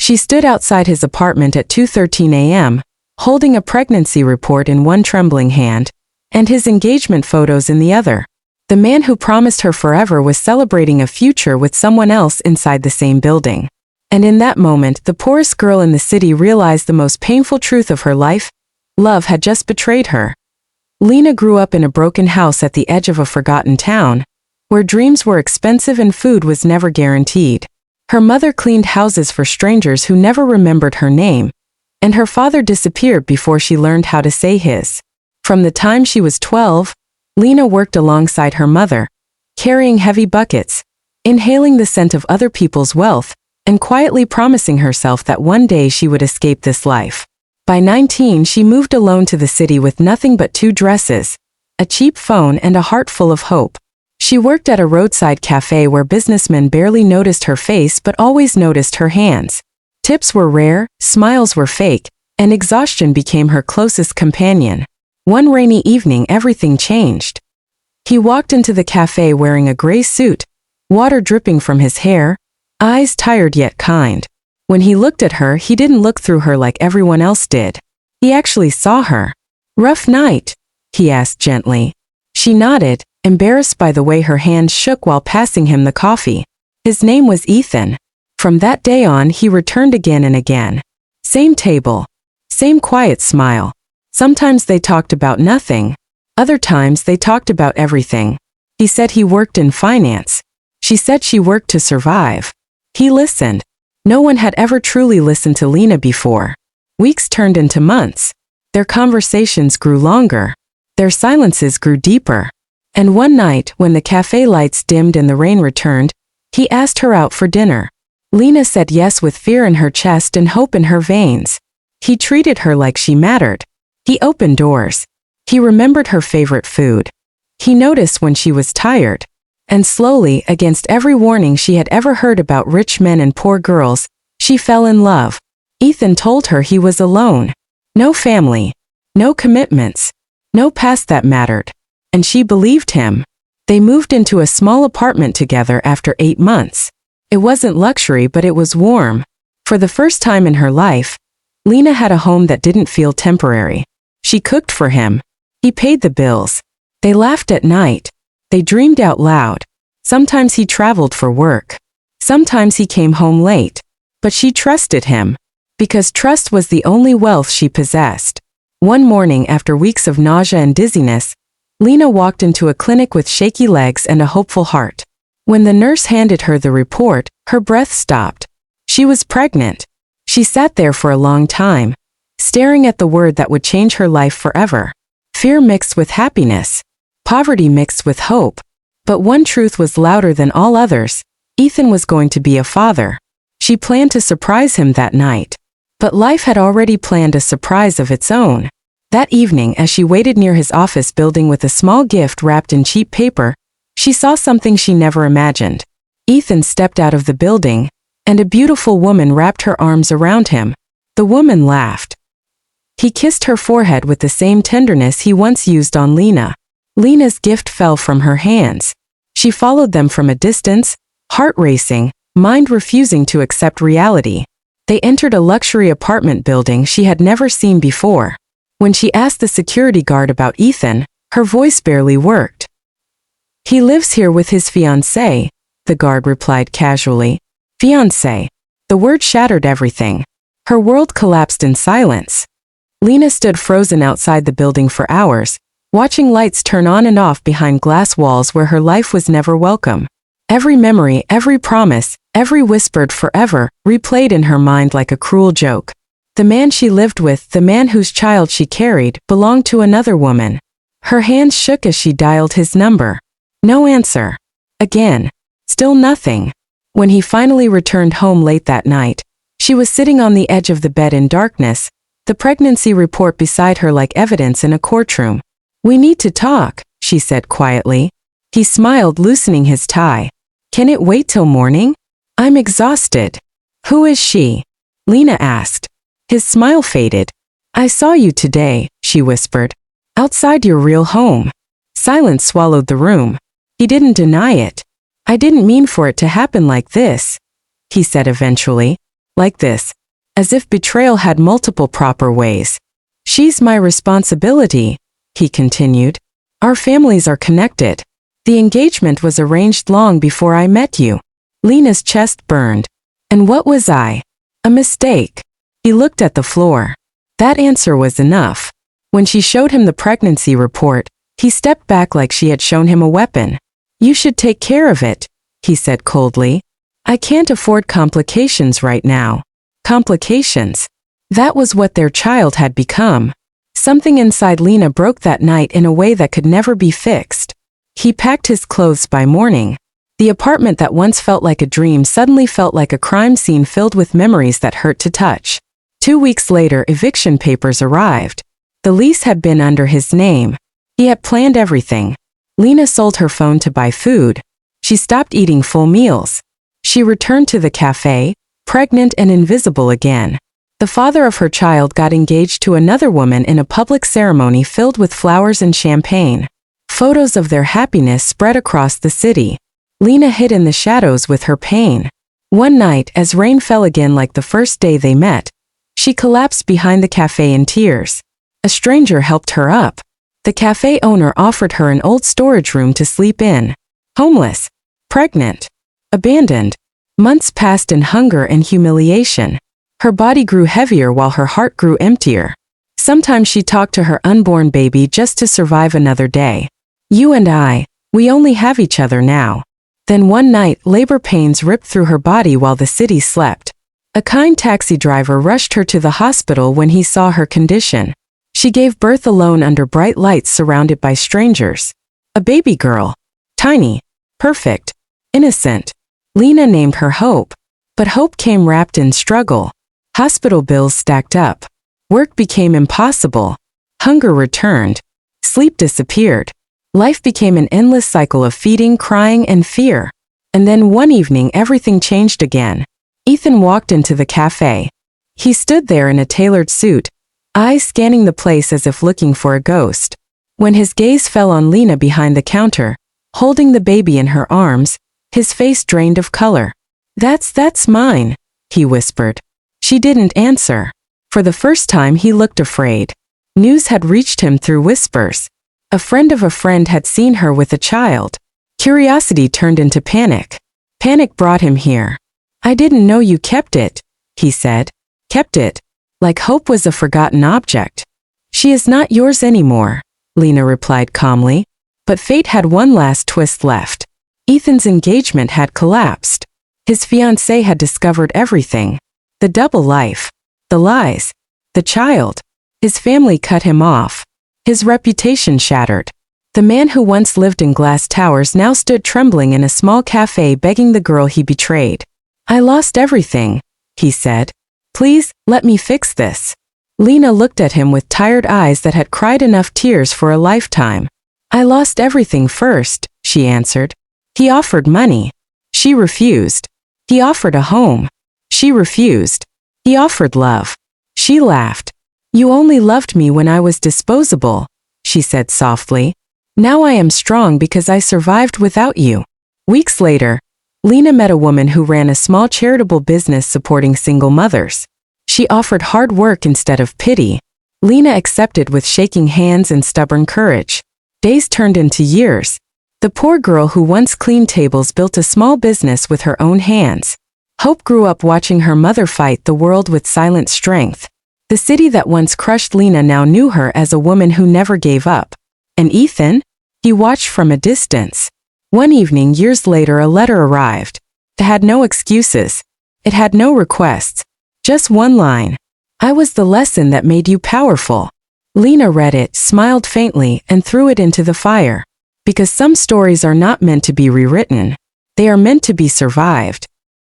She stood outside his apartment at 2:13 a.m., holding a pregnancy report in one trembling hand, and his engagement photos in the other. The man who promised her forever was celebrating a future with someone else inside the same building. And in that moment, the poorest girl in the city realized the most painful truth of her life: love had just betrayed her. Lena grew up in a broken house at the edge of a forgotten town, where dreams were expensive and food was never guaranteed. Her mother cleaned houses for strangers who never remembered her name, and her father disappeared before she learned how to say his. From the time she was 12, Lena worked alongside her mother, carrying heavy buckets, inhaling the scent of other people's wealth, and quietly promising herself that one day she would escape this life. By 19, she moved alone to the city with nothing but 2 dresses, a cheap phone, and a heart full of hope. She worked at a roadside cafe where businessmen barely noticed her face but always noticed her hands. Tips were rare, smiles were fake, and exhaustion became her closest companion. One rainy evening, everything changed. He walked into the cafe wearing a gray suit, water dripping from his hair, eyes tired yet kind. When he looked at her, he didn't look through her like everyone else did. He actually saw her. "Rough night?" he asked gently. She nodded, embarrassed by the way her hands shook while passing him the coffee. His name was Ethan. From that day on, he returned again and again. Same table. Same quiet smile. Sometimes they talked about nothing. Other times they talked about everything. He said he worked in finance. She said she worked to survive. He listened. No one had ever truly listened to Lena before. Weeks turned into months. Their conversations grew longer. Their silences grew deeper. And one night, when the cafe lights dimmed and the rain returned, he asked her out for dinner. Lena said yes with fear in her chest and hope in her veins. He treated her like she mattered. He opened doors. He remembered her favorite food. He noticed when she was tired. And slowly, against every warning she had ever heard about rich men and poor girls, she fell in love. Ethan told her he was alone. No family. No commitments. No past that mattered. And she believed him. They moved into a small apartment together after 8 months. It wasn't luxury, but it was warm. For the first time in her life, Lena had a home that didn't feel temporary. She cooked for him. He paid the bills. They laughed at night. They dreamed out loud. Sometimes he traveled for work. Sometimes he came home late. But she trusted him. Because trust was the only wealth she possessed. One morning, after weeks of nausea and dizziness, Lena walked into a clinic with shaky legs and a hopeful heart. When the nurse handed her the report, her breath stopped. She was pregnant. She sat there for a long time, staring at the word that would change her life forever. Fear mixed with happiness. Poverty mixed with hope. But one truth was louder than all others. Ethan was going to be a father. She planned to surprise him that night. But life had already planned a surprise of its own. That evening, as she waited near his office building with a small gift wrapped in cheap paper, she saw something she never imagined. Ethan stepped out of the building, and a beautiful woman wrapped her arms around him. The woman laughed. He kissed her forehead with the same tenderness he once used on Lena. Lena's gift fell from her hands. She followed them from a distance, heart racing, mind refusing to accept reality. They entered a luxury apartment building she had never seen before. When she asked the security guard about Ethan, her voice barely worked. "He lives here with his fiancée," the guard replied casually. Fiancé. The word shattered everything. Her world collapsed in silence. Lena stood frozen outside the building for hours, watching lights turn on and off behind glass walls where her life was never welcome. Every memory, every promise, every whispered forever, replayed in her mind like a cruel joke. The man she lived with, the man whose child she carried, belonged to another woman. Her hands shook as she dialed his number. No answer. Again. Still nothing. When he finally returned home late that night, she was sitting on the edge of the bed in darkness, the pregnancy report beside her like evidence in a courtroom. "We need to talk," she said quietly. He smiled, loosening his tie. "Can it wait till morning? I'm exhausted." "Who is she?" Lena asked. His smile faded. "I saw you today," she whispered. "Outside your real home." Silence swallowed the room. He didn't deny it. "I didn't mean for it to happen like this," he said eventually. Like this. As if betrayal had multiple proper ways. She's my responsibility, he continued. Our families are connected. The engagement was arranged long before I met you. Lena's chest burned. And what was I? A mistake. He looked at the floor. That answer was enough. When she showed him the pregnancy report, he stepped back like she had shown him a weapon. You should take care of it, he said coldly. I can't afford complications right now. Complications. That was what their child had become. Something inside Lena broke that night in a way that could never be fixed. He packed his clothes by morning. The apartment that once felt like a dream suddenly felt like a crime scene filled with memories that hurt to touch. 2 weeks later, eviction papers arrived. The lease had been under his name. He had planned everything. Lena sold her phone to buy food. She stopped eating full meals. She returned to the cafe, pregnant and invisible again. The father of her child got engaged to another woman in a public ceremony filled with flowers and champagne. Photos of their happiness spread across the city. Lena hid in the shadows with her pain. One night, as rain fell again like the first day they met, she collapsed behind the cafe in tears. A stranger helped her up. The cafe owner offered her an old storage room to sleep in. Homeless. Pregnant. Abandoned. Months passed in hunger and humiliation. Her body grew heavier while her heart grew emptier. Sometimes she talked to her unborn baby just to survive another day. You and I, we only have each other now. Then one night, labor pains ripped through her body while the city slept. A kind taxi driver rushed her to the hospital when he saw her condition. She gave birth alone under bright lights surrounded by strangers. A baby girl. Tiny. Perfect. Innocent. Lena named her Hope. But hope came wrapped in struggle. Hospital bills stacked up. Work became impossible. Hunger returned. Sleep disappeared. Life became an endless cycle of feeding, crying, and fear. And then one evening everything changed again. Ethan walked into the cafe. He stood there in a tailored suit, eyes scanning the place as if looking for a ghost. When his gaze fell on Lena behind the counter, holding the baby in her arms, his face drained of color. That's mine, he whispered. She didn't answer. For the first time he looked afraid. News had reached him through whispers. A friend of a friend had seen her with a child. Curiosity turned into panic. Panic brought him here. I didn't know you kept it, he said. Kept it. Like hope was a forgotten object. She is not yours anymore, Lena replied calmly. But fate had one last twist left. Ethan's engagement had collapsed. His fiancée had discovered everything. The double life. The lies. The child. His family cut him off. His reputation shattered. The man who once lived in glass towers now stood trembling in a small cafe begging the girl he betrayed. I lost everything, he said. Please, let me fix this. Lena looked at him with tired eyes that had cried enough tears for a lifetime. I lost everything first, she answered. He offered money. She refused. He offered a home. She refused. He offered love. She laughed. You only loved me when I was disposable, she said softly. Now I am strong because I survived without you. Weeks later, Lena met a woman who ran a small charitable business supporting single mothers. She offered hard work instead of pity. Lena accepted with shaking hands and stubborn courage. Days turned into years. The poor girl who once cleaned tables built a small business with her own hands. Hope grew up watching her mother fight the world with silent strength. The city that once crushed Lena now knew her as a woman who never gave up. And Ethan? He watched from a distance. One evening, years later, a letter arrived. It had no excuses. It had no requests. Just one line. I was the lesson that made you powerful. Lena read it, smiled faintly, and threw it into the fire. Because some stories are not meant to be rewritten. They are meant to be survived.